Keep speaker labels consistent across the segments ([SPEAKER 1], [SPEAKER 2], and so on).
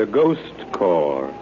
[SPEAKER 1] The Ghost Corps.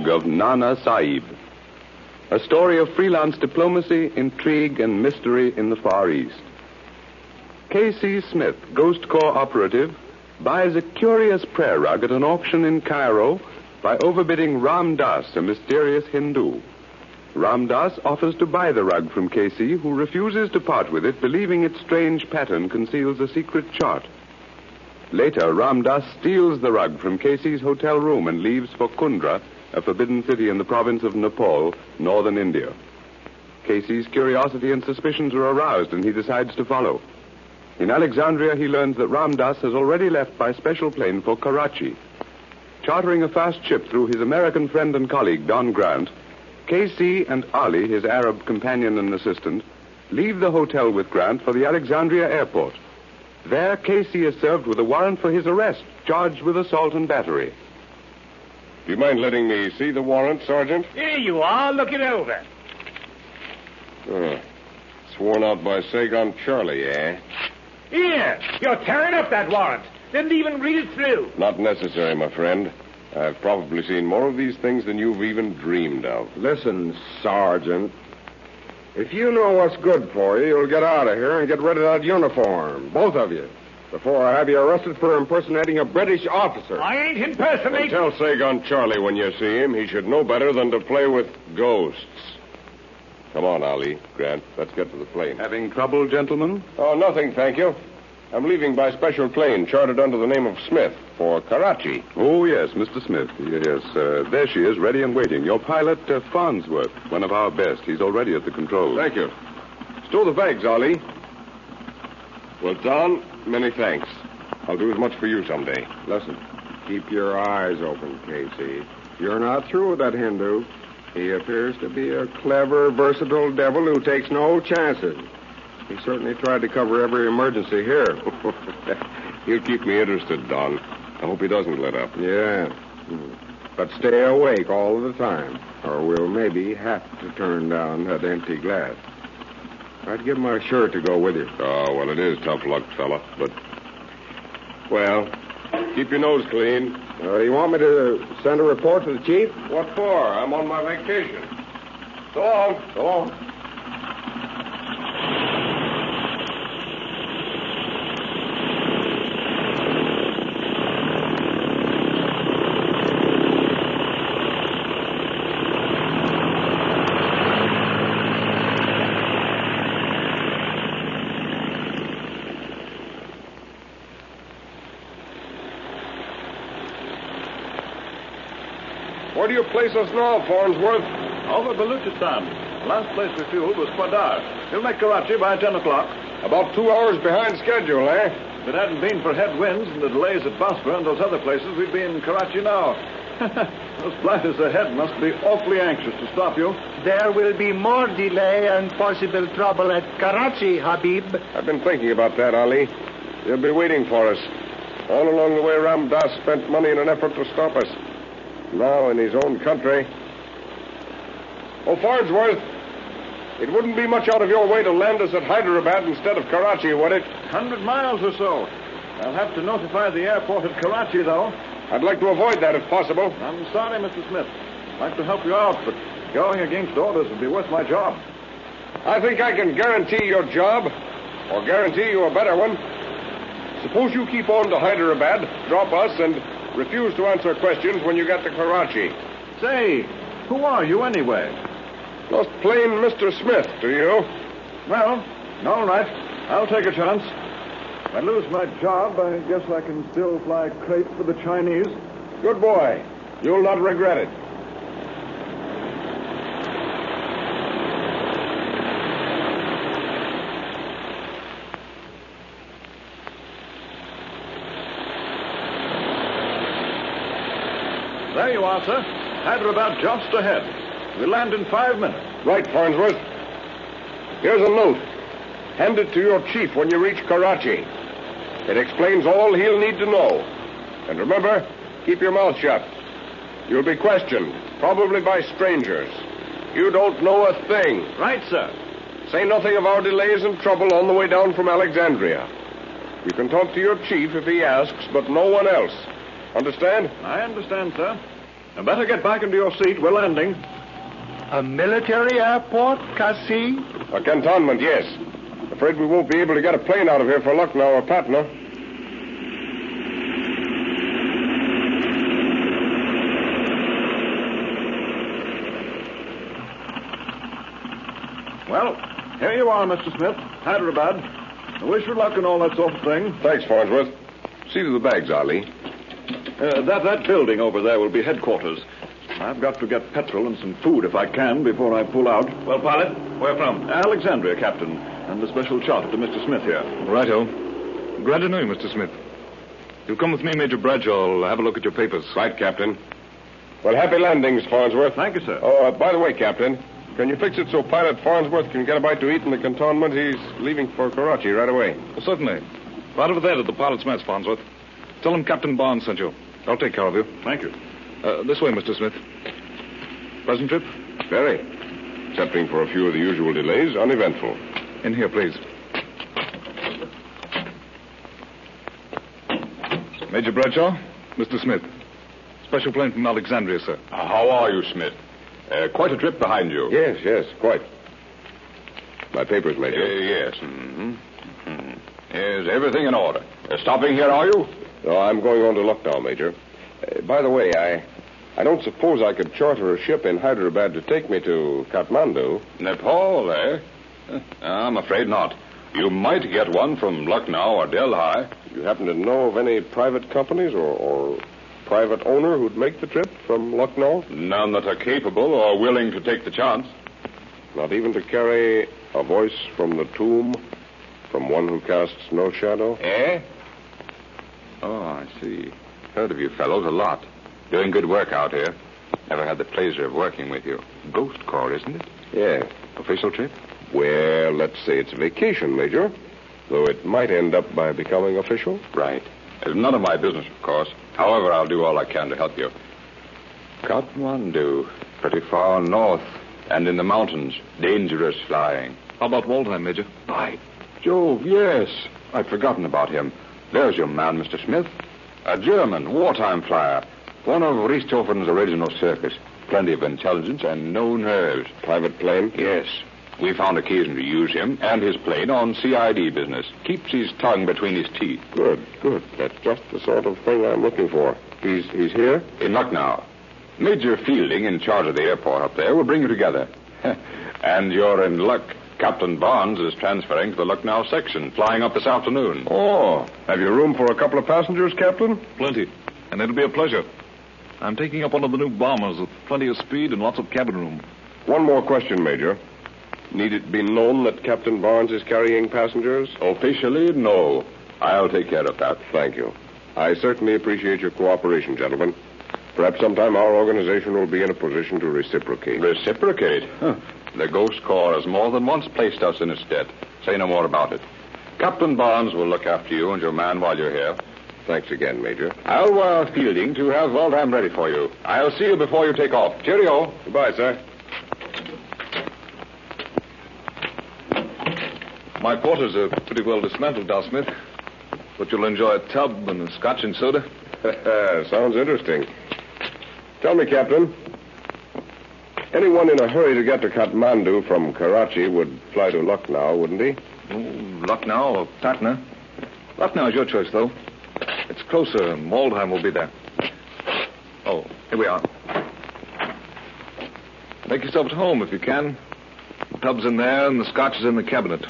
[SPEAKER 1] Of Nana Sahib. A story of freelance diplomacy, intrigue, and mystery in the Far East. K.C. Smith, Ghost Corps operative, buys a curious prayer rug at an auction in Cairo by overbidding Ram Das, a mysterious Hindu. Ram Das offers to buy the rug from K.C., who refuses to part with it, believing its strange pattern conceals a secret chart. Later, Ram Das steals the rug from K.C.'s hotel room and leaves for Kundra, a forbidden city in the province of Nepal, northern India. Casey's curiosity and suspicions are aroused, and he decides to follow. In Alexandria, he learns that Ram Das has already left by special plane for Karachi. Chartering a fast ship through his American friend and colleague, Don Grant, Casey and Ali, his Arab companion and assistant, leave the hotel with Grant for the Alexandria airport. There, Casey is served with a warrant for his arrest, charged with assault and battery.
[SPEAKER 2] Do you mind letting me see the warrant, Sergeant?
[SPEAKER 3] Here you are. Look it over.
[SPEAKER 2] Sworn out by Saigon Charlie, eh?
[SPEAKER 3] Here. You're tearing up that warrant. Didn't even read it through.
[SPEAKER 2] Not necessary, my friend. I've probably seen more of these things than you've even dreamed of.
[SPEAKER 4] Listen, Sergeant. If you know what's good for you, you'll get out of here and get rid of that uniform. Both of you. Before I have you arrested for impersonating a British officer.
[SPEAKER 3] I ain't impersonating.
[SPEAKER 2] Tell Saigon Charlie when you see him, he should know better than to play with ghosts. Come on, Ali, Grant. Let's get to the plane.
[SPEAKER 1] Having trouble, gentlemen?
[SPEAKER 2] Oh, nothing, thank you. I'm leaving by special plane, chartered under the name of Smith, for Karachi.
[SPEAKER 1] Oh, yes, Mr. Smith. Yes, there she is, ready and waiting. Your pilot, Farnsworth, one of our best. He's already at the controls.
[SPEAKER 2] Thank you. Stow the bags, Ali. Well, Don, many thanks. I'll do as much for you someday.
[SPEAKER 4] Listen, keep your eyes open, Casey. You're not through with that Hindu. He appears to be a clever, versatile devil who takes no chances. He certainly tried to cover every emergency here.
[SPEAKER 2] He'll keep me interested, Don. I hope he doesn't let up.
[SPEAKER 4] Yeah. But stay awake all the time, or we'll maybe have to turn down that empty glass. I'd give my shirt to go with you.
[SPEAKER 2] Oh, well, it is tough luck, fella, but... Well, keep your nose clean.
[SPEAKER 4] You want me to send a report to the chief?
[SPEAKER 2] What for? I'm on my vacation. So long.
[SPEAKER 4] So long.
[SPEAKER 2] Where do you place us now, Farnsworth?
[SPEAKER 5] Over Baluchistan. Last place we fueled was Kwadar. He'll make Karachi by 10 o'clock.
[SPEAKER 2] About 2 hours behind schedule, eh?
[SPEAKER 5] If it hadn't been for headwinds and the delays at Basra and those other places, we'd be in Karachi now. Those blighters ahead must be awfully anxious to stop you.
[SPEAKER 6] There will be more delay and possible trouble at Karachi, Habib.
[SPEAKER 2] I've been thinking about that, Ali. They'll be waiting for us. All along the way, Ram Das spent money in an effort to stop us. Now in his own country. Oh, Farnsworth, it wouldn't be much out of your way to land us at Hyderabad instead of Karachi, would it?
[SPEAKER 5] 100 miles or so. I'll have to notify the airport at Karachi, though.
[SPEAKER 2] I'd like to avoid that if possible.
[SPEAKER 5] I'm sorry, Mr. Smith. I'd like to help you out, but Going against orders would be worth my job.
[SPEAKER 2] I think I can guarantee your job, or guarantee you a better one. Suppose you keep on to Hyderabad, drop us, and refuse to answer questions when you get to Karachi.
[SPEAKER 5] Say, who are you anyway?
[SPEAKER 2] Just plain Mr. Smith, do you?
[SPEAKER 5] Well, all right. I'll take a chance. If I lose my job, I guess I can still fly crepe for the Chinese.
[SPEAKER 2] Good boy. You'll not regret it.
[SPEAKER 5] There you are, sir. Hyderabad just ahead. We'll land in 5 minutes.
[SPEAKER 2] Right, Farnsworth. Here's a note. Hand it to your chief when you reach Karachi. It explains all he'll need to know. And remember, keep your mouth shut. You'll be questioned, probably by strangers. You don't know a thing.
[SPEAKER 5] Right, sir.
[SPEAKER 2] Say nothing of our delays and trouble on the way down from Alexandria. You can talk to your chief if he asks, but no one else. Understand?
[SPEAKER 5] I understand, sir. And better get back into your seat. We're landing.
[SPEAKER 6] A military airport, Kasi?
[SPEAKER 2] A cantonment, yes. Afraid we won't be able to get a plane out of here for Lucknow or Patna.
[SPEAKER 5] Well, here you are, Mr. Smith. Hyderabad. I wish you luck and all that sort of thing.
[SPEAKER 2] Thanks, Farnsworth. See to the bags, Ali.
[SPEAKER 5] That building over there will be headquarters. I've got to get petrol and some food if I can before I pull out.
[SPEAKER 3] Well, pilot, where from?
[SPEAKER 5] Alexandria, Captain. And a special charter to Mr. Smith here.
[SPEAKER 7] Righto. Glad to know you, Mr. Smith. You'll come with me, Major Bradshaw. I'll have a look at your papers.
[SPEAKER 2] Right, Captain. Well, happy landings, Farnsworth.
[SPEAKER 5] Thank you, sir.
[SPEAKER 2] Oh, by the way, Captain, can you fix it so Pilot Farnsworth can get a bite to eat in the cantonment? He's leaving for Karachi right away.
[SPEAKER 7] Well, certainly. Right over there at the pilot's mess, Farnsworth. Tell him Captain Barnes sent you. I'll take care of you.
[SPEAKER 5] Thank you.
[SPEAKER 7] This way, Mr. Smith. Pleasant trip?
[SPEAKER 2] Very. Excepting for a few of the usual delays, uneventful.
[SPEAKER 7] In here, please. Major Bradshaw, Mr. Smith. Special plane from Alexandria, sir.
[SPEAKER 1] How are you, Smith? Quite a trip behind you.
[SPEAKER 2] Yes, quite. My papers, Major.
[SPEAKER 1] Yes. Mm-hmm. Is everything in order? Stopping here, are you?
[SPEAKER 2] No, I'm going on to Lucknow, Major. By the way, I don't suppose I could charter a ship in Hyderabad to take me to Kathmandu.
[SPEAKER 1] Nepal, eh? I'm afraid not. You might get one from Lucknow or Delhi.
[SPEAKER 2] You happen to know of any private companies or private owner who'd make the trip from Lucknow?
[SPEAKER 1] None that are capable or willing to take the chance.
[SPEAKER 2] Not even to carry a voice from the tomb, from one who casts no shadow?
[SPEAKER 1] Eh? Oh, I see. Heard of you fellows a lot. Doing good work out here. Never had the pleasure of working with you. Ghost Corps, isn't it?
[SPEAKER 2] Yeah.
[SPEAKER 1] Official trip?
[SPEAKER 2] Well, let's say it's vacation, Major. Though it might end up by becoming official.
[SPEAKER 1] Right. It's none of my business, of course. However, I'll do all I can to help you. Kathmandu. Pretty far north. And in the mountains. Dangerous flying.
[SPEAKER 7] How about Waldheim, Major?
[SPEAKER 1] By Jove, yes. I'd forgotten about him. There's your man, Mr. Smith. A German, wartime flyer. One of Richthofen's original circus. Plenty of intelligence and no nerves.
[SPEAKER 2] Private plane?
[SPEAKER 1] Yes. We found occasion to use him and his plane on CID business. Keeps his tongue between his teeth.
[SPEAKER 2] Good. That's just the sort of thing I'm looking for. He's here?
[SPEAKER 1] In Lucknow. Major Fielding, in charge of the airport up there, will bring you together. And you're in luck. Captain Barnes is transferring to the Lucknow section, flying up this afternoon.
[SPEAKER 2] Oh, have you room for a couple of passengers, Captain?
[SPEAKER 7] Plenty. And it'll be a pleasure. I'm taking up one of the new bombers with plenty of speed and lots of cabin room.
[SPEAKER 2] One more question, Major. Need it be known that Captain Barnes is carrying passengers?
[SPEAKER 1] Officially, no. I'll take care of that.
[SPEAKER 2] Thank you. I certainly appreciate your cooperation, gentlemen. Perhaps sometime our organization will be in a position to reciprocate.
[SPEAKER 1] Reciprocate? Huh. The Ghost Corps has more than once placed us in its debt. Say no more about it. Captain Barnes will look after you and your man while you're here.
[SPEAKER 2] Thanks again, Major.
[SPEAKER 1] I'll wire Fielding to have Waldheim ready for you. I'll see you before you take off. Cheerio.
[SPEAKER 2] Goodbye, sir.
[SPEAKER 7] My quarters are pretty well dismantled now, Smith. But you'll enjoy a tub and a scotch and soda.
[SPEAKER 2] Sounds interesting. Tell me, Captain, Anyone in a hurry to get to Kathmandu from Karachi would fly to Lucknow, wouldn't he?
[SPEAKER 7] Lucknow or Patna. Lucknow is your choice, though. It's closer, and Waldheim will be there. Oh, here we are. Make yourself at home if you can. The tub's in there, and the scotch is in the cabinet.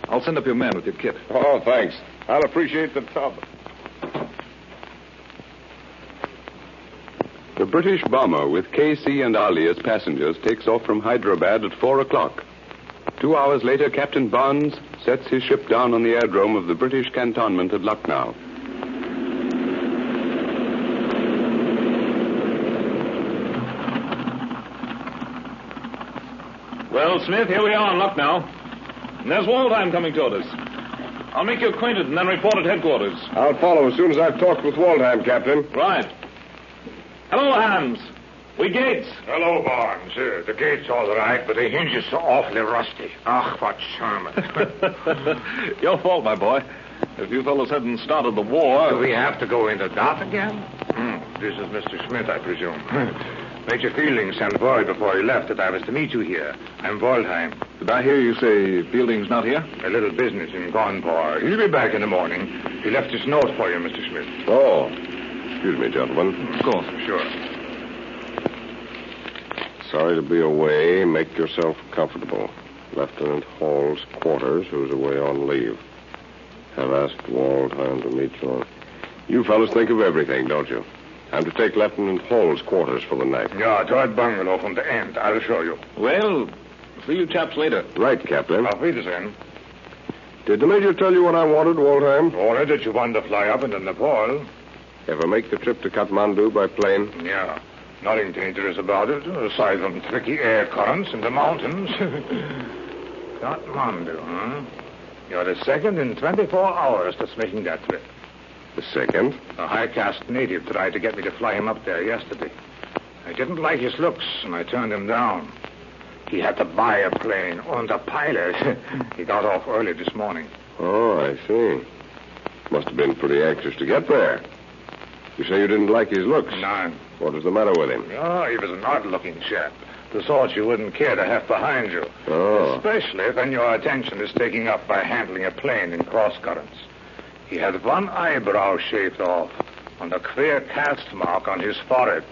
[SPEAKER 7] I'll send up your man with your kit.
[SPEAKER 2] Oh, thanks. I'll appreciate the tub.
[SPEAKER 1] The British bomber with K.C. and Ali as passengers takes off from Hyderabad at 4 o'clock. 2 hours later, Captain Barnes sets his ship down on the aerodrome of the British cantonment at Lucknow.
[SPEAKER 7] Well, Smith, here we are in Lucknow. And there's Waldheim coming toward us. I'll make you acquainted and then report at headquarters.
[SPEAKER 2] I'll follow as soon as I've talked with Waldheim, Captain.
[SPEAKER 7] Right. Hello, Hans. We gates.
[SPEAKER 8] Hello, Barnes. The gate's all right, but the hinges so awfully rusty. Ach, what charming.
[SPEAKER 7] Your fault, my boy. If you fellows hadn't started the war...
[SPEAKER 8] Do we have to go into dot again? This is Mr. Smith, I presume. Major Fielding sent word before he left that I was to meet you here. I'm Waldheim.
[SPEAKER 7] Did I hear you say Fielding's not here?
[SPEAKER 8] A little business in Gonpor. He'll be back in the morning. He left his note for you, Mr. Smith.
[SPEAKER 2] Oh. Excuse me, gentlemen.
[SPEAKER 7] Of course.
[SPEAKER 8] Sure.
[SPEAKER 2] Sorry to be away. Make yourself comfortable. Lieutenant Hall's quarters, who's away on leave. Have asked Waldheim to meet you. You fellas think of everything, don't you? I'm to take Lieutenant Hall's quarters for the night.
[SPEAKER 8] Yeah, to that bungalow from the end. I'll show you.
[SPEAKER 7] Well, see you chaps later.
[SPEAKER 2] Right, Captain.
[SPEAKER 8] Auf Wiedersehen.
[SPEAKER 2] Did the Major tell you what I wanted, Waldheim?
[SPEAKER 8] Only that you wanted to fly up into Nepal.
[SPEAKER 2] Ever make the trip to Kathmandu by plane?
[SPEAKER 8] Yeah. Nothing dangerous about it, aside from tricky air currents in the mountains. Kathmandu, huh? You're the second in 24 hours that's making that trip.
[SPEAKER 2] The second?
[SPEAKER 8] A high-caste native tried to get me to fly him up there yesterday. I didn't like his looks, and I turned him down. He had to buy a plane, and a pilot. He got off early this morning.
[SPEAKER 2] Oh, I see. Must have been pretty anxious to get there. You say you didn't like his looks?
[SPEAKER 8] No.
[SPEAKER 2] What was the matter with him?
[SPEAKER 8] Oh, he was an odd-looking chap. The sort you wouldn't care to have behind you.
[SPEAKER 2] Oh.
[SPEAKER 8] Especially when your attention is taken up by handling a plane in cross currents. He had one eyebrow shaved off and a clear cast mark on his forehead.